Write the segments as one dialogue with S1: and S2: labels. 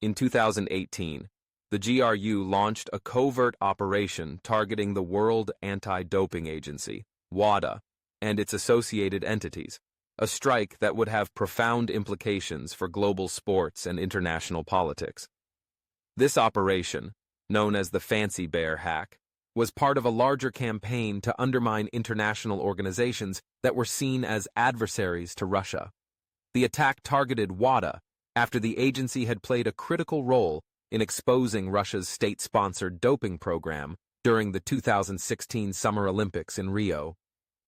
S1: In 2018, the GRU launched a covert operation targeting the World Anti-Doping Agency, WADA, and its associated entities, a strike that would have profound implications for global sports and international politics. This operation, known as the Fancy Bear hack, was part of a larger campaign to undermine international organizations that were seen as adversaries to Russia. The attack targeted WADA after the agency had played a critical role in exposing Russia's state-sponsored doping program during the 2016 Summer Olympics in Rio.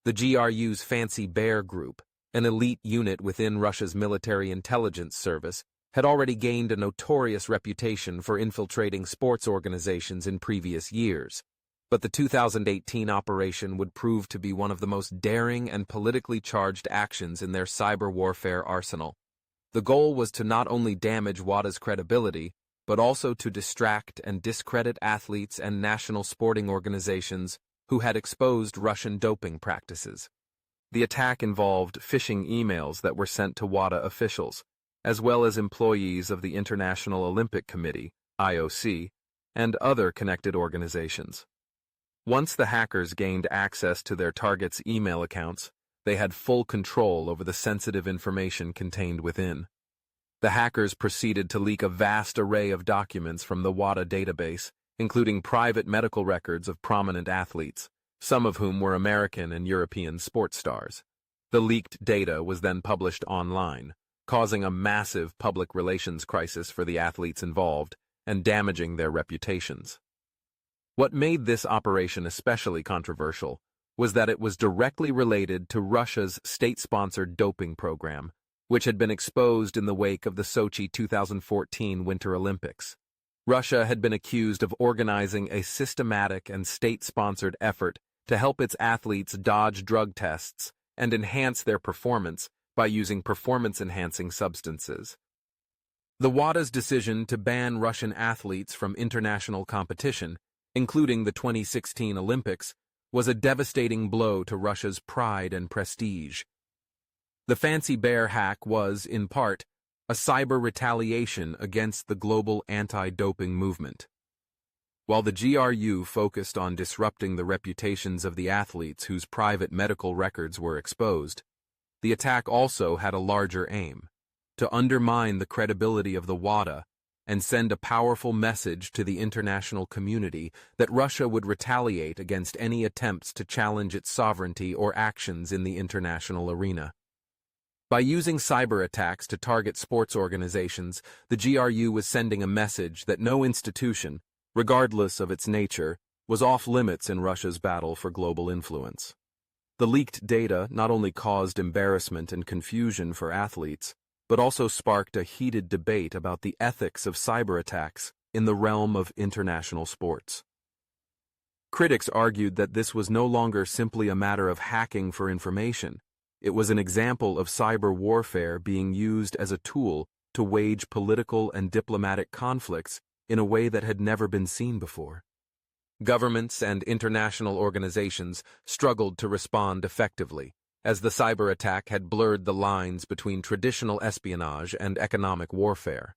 S1: The GRU's Fancy Bear Group, an elite unit within Russia's military intelligence service, had already gained a notorious reputation for infiltrating sports organizations in previous years. But the 2018 operation would prove to be one of the most daring and politically charged actions in their cyber warfare arsenal. The goal was to not only damage WADA's credibility, but also to distract and discredit athletes and national sporting organizations who had exposed Russian doping practices. The attack involved phishing emails that were sent to WADA officials, as well as employees of the International Olympic Committee, IOC, and other connected organizations. Once the hackers gained access to their targets' email accounts, they had full control over the sensitive information contained within. The hackers proceeded to leak a vast array of documents from the WADA database, including private medical records of prominent athletes, some of whom were American and European sports stars. The leaked data was then published online, causing a massive public relations crisis for the athletes involved and damaging their reputations. What made this operation especially controversial was that it was directly related to Russia's state-sponsored doping program, which had been exposed in the wake of the Sochi 2014 Winter Olympics. Russia had been accused of organizing a systematic and state-sponsored effort to help its athletes dodge drug tests and enhance their performance by using performance-enhancing substances. The WADA's decision to ban Russian athletes from international competition, including the 2016 Olympics, was a devastating blow to Russia's pride and prestige. The Fancy Bear hack was, in part, a cyber retaliation against the global anti-doping movement. While the GRU focused on disrupting the reputations of the athletes whose private medical records were exposed, the attack also had a larger aim: to undermine the credibility of the WADA and send a powerful message to the international community that Russia would retaliate against any attempts to challenge its sovereignty or actions in the international arena. By using cyber attacks to target sports organizations, the GRU was sending a message that no institution, regardless of its nature, was off-limits in Russia's battle for global influence. The leaked data not only caused embarrassment and confusion for athletes, but also sparked a heated debate about the ethics of cyber attacks in the realm of international sports. Critics argued that this was no longer simply a matter of hacking for information. It was an example of cyber warfare being used as a tool to wage political and diplomatic conflicts in a way that had never been seen before. Governments and international organizations struggled to respond effectively, as the cyber attack had blurred the lines between traditional espionage and economic warfare.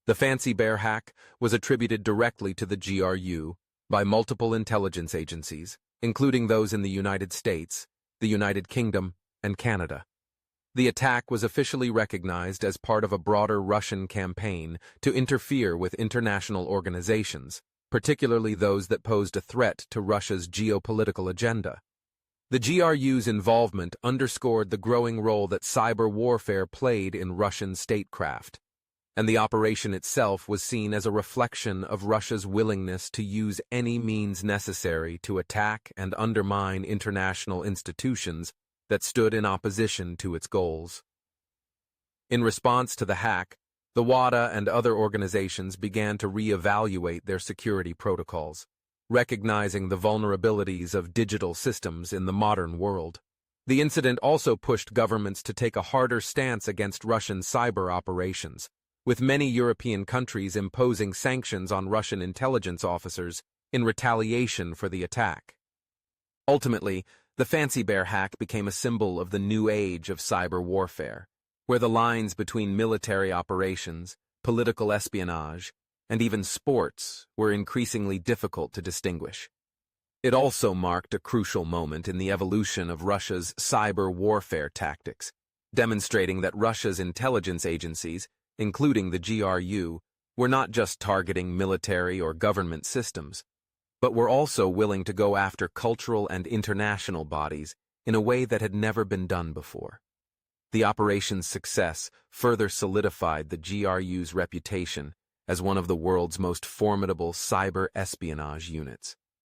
S1: The Fancy Bear hack was attributed directly to the GRU by multiple intelligence agencies, including those in the United States, the United Kingdom, and Canada. The attack was officially recognized as part of a broader Russian campaign to interfere with international organizations, particularly those that posed a threat to Russia's geopolitical agenda. The GRU's involvement underscored the growing role that cyber warfare played in Russian statecraft, and the operation itself was seen as a reflection of Russia's willingness to use any means necessary to attack and undermine international institutions that stood in opposition to its goals. In response to the hack, the WADA and other organizations began to reevaluate their security protocols, recognizing the vulnerabilities of digital systems in the modern world. The incident also pushed governments to take a harder stance against Russian cyber operations, with many European countries imposing sanctions on Russian intelligence officers in retaliation for the attack. Ultimately, the Fancy Bear hack became a symbol of the new age of cyber warfare, where the lines between military operations, political espionage, and even sports were increasingly difficult to distinguish. It also marked a crucial moment in the evolution of Russia's cyber warfare tactics, demonstrating that Russia's intelligence agencies, including the GRU, were not just targeting military or government systems, but were also willing to go after cultural and international bodies in a way that had never been done before. The operation's success further solidified the GRU's reputation as one of the world's most formidable cyber espionage units.